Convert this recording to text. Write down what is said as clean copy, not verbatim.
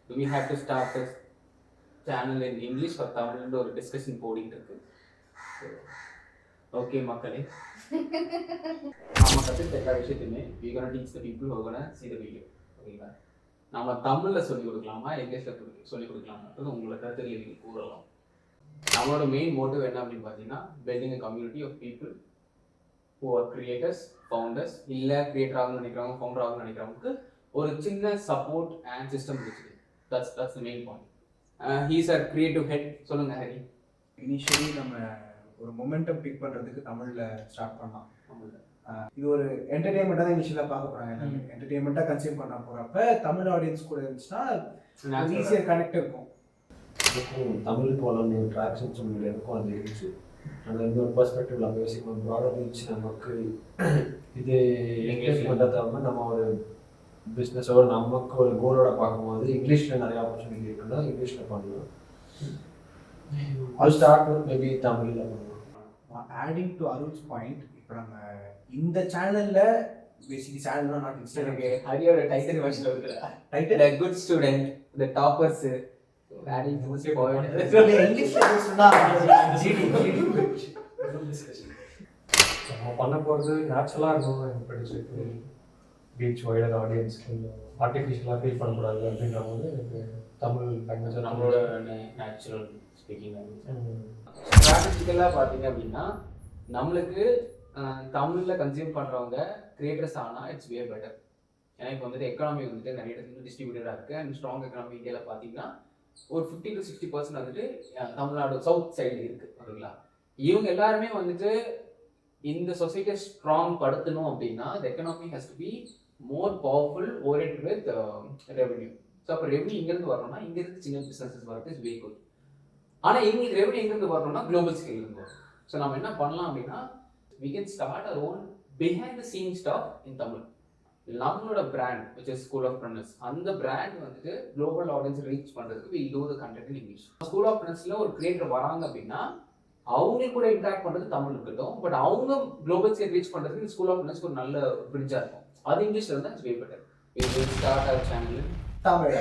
do we have to start a channel in English or Tamil ஒரு discussion போடிட்டு இருக்கு. Okay மக்களே, நம்ம கற்றுக்க எல்லா விஷயத்தையுமே we gonna teach the people who are gonna see the video. ஓகேங்களா? நம்ம தமிழில் சொல்லிக் கொடுக்கலாமா இங்கிலீஷில் சொல்லிக் கொடுக்கலாமா உங்களை கருத்துக்களை நீங்கள் கூறலாம். நம்மளோட மெயின் மோட்டிவ் என்ன அப்படின்னு பார்த்தீங்கன்னா, building a community of people who are creators, founders, இல்லை கிரியேட்டர் ஆகணும்னு நினைக்கிறவங்க, ஃபவுண்டர் ஆகணும்னு நினைக்கிறவங்களுக்கு ஒரு சின்ன சப்போர்ட் அண்ட் சிஸ்டம் இருக்குது. that's the main point. He is a creative head. சொல்லுங்க ஹரி. இனிஷியலி நம்ம ஒரு மொமெண்டம் பிக் பண்ணுறதுக்கு தமிழில் ஸ்டார்ட் பண்ணலாம். இது ஒரு என்டர்டெயின்மெண்ட்டாக தான் இனிஷியலாக பார்க்க போகிறாங்க. எல்லாமே என்டர்டெயின்மெண்ட்டாக கன்சியூம் பண்ண போகிறப்ப தமிழ் ஆடியன்ஸ் கூட இருந்துச்சுன்னா ஈஸியாக கனெக்ட் இருக்கும். தமிழ் போலன்னு ஒரு ட்ராக்ஷன் சொல்லிட்டு இருக்கும். அது இருந்துச்சு. அந்த இன்னொரு பர்ஸ்பெக்டிவ் நம்ம யோசிக்கணும். ப்ராடர் ரீச் நமக்கு இது இங்கிலீஷ் பண்ணுறதாம நம்ம ஒரு பிஸ்னஸோட நமக்கு ஒரு கோலோட பார்க்கும்போது இங்கிலீஷில் நிறைய ஆப்பர்ச்சுனிட்டி இருக்குன்னா இங்கிலீஷில் பண்ணலாம். அது ஸ்டார்ட் மேபி தமிழில் பண்ணலாம். ஆடிங் டு அருண்ஸ் பாயிண்ட், இப்போ நம்ம இந்த சேனலில் பேசிக்கலி சேனல்னா நாட் இன்ஸ்டாகிராம் ஹரியோட டைட்டில் வெர்ஷன் இருக்குது. Title a good student, the toppers, adding to the point. இங்கிலீஷில் சொன்னால் நம்ம பண்ண போகிறது நேச்சுரலாக இருக்கும். எனக்கு படிச்சுட்டு ரீச் வைடர் ஆடியன்ஸ் ஆர்டிஃபிஷியலாக ஃபீல் பண்ணக்கூடாது அப்படின்ற போது எனக்கு தமிழ் லாங்குவேஜ் நம்மளோட நேச்சுரல் ஸ்பீக்கிங் ஸ்ட்ராட்டஜிக்கலாக பார்த்தீங்க அப்படின்னா நம்மளுக்கு தமிழில் கன்சியூம் பண்ணுறவங்க கிரியேட்டர்ஸ் ஆனால் இட்ஸ் வே பெட்டர். ஏன்னா இப்போ வந்துட்டு எக்கானமி வந்துட்டு நிறைய இடத்துல டிஸ்ட்ரிபியூட்டடாக இருக்குது. அண்ட் ஸ்ட்ராங் எக்கானமி இந்தியாவில் பார்த்தீங்கன்னா ஒரு 50 to 60% வந்துட்டு தமிழ்நாடு சவுத் சைடில் இருக்குது. ஓகேங்களா? இவங்க எல்லாருமே வந்துட்டு இந்த சொசைட்டியை ஸ்ட்ராங் படுத்தணும் அப்படின்னா the economy has to be more powerful oriented with revenue. So அப்போ ரெவன்யூ இங்கேருந்து வரணும்னா இங்கேருந்து சின்ன பிஸ்னஸஸ் வரது இஸ் வெரி குட். ஆனால் இவங்களுக்கு ரெவன்யூ எங்கேருந்து வரணும்னா குளோபல் ஸ்கேல்லேருந்து வரும். ஸோ நம்ம என்ன பண்ணலாம் அப்படின்னா we can start our own behind the scene stuff in Tamil. நம்மளோட brand which is school of preneurs, அந்த பிராண்ட் வந்துட்டு குளோபல் ஆடியன்ஸ் ரீச் பண்ணுறதுக்கு we do the content in English. School of ப்ரனஸில் ஒரு கிரியேட்டர் வராங்க அப்படின்னா அவங்க கூட இன்ட்ராக்ட் பண்ணுறது தமிழ் இருக்கட்டும், பட் அவங்க குளோபல் ஸ்கேல் ரீச் பண்ணுறதுக்கு ஸ்கூல் ஆஃப் ப்ரனஸ்க்கு ஒரு நல்ல பிரிட்ஜாக இருக்கும். அது இங்கிலீஷில் இருந்தால் it's way better. we will start our channel Tamil.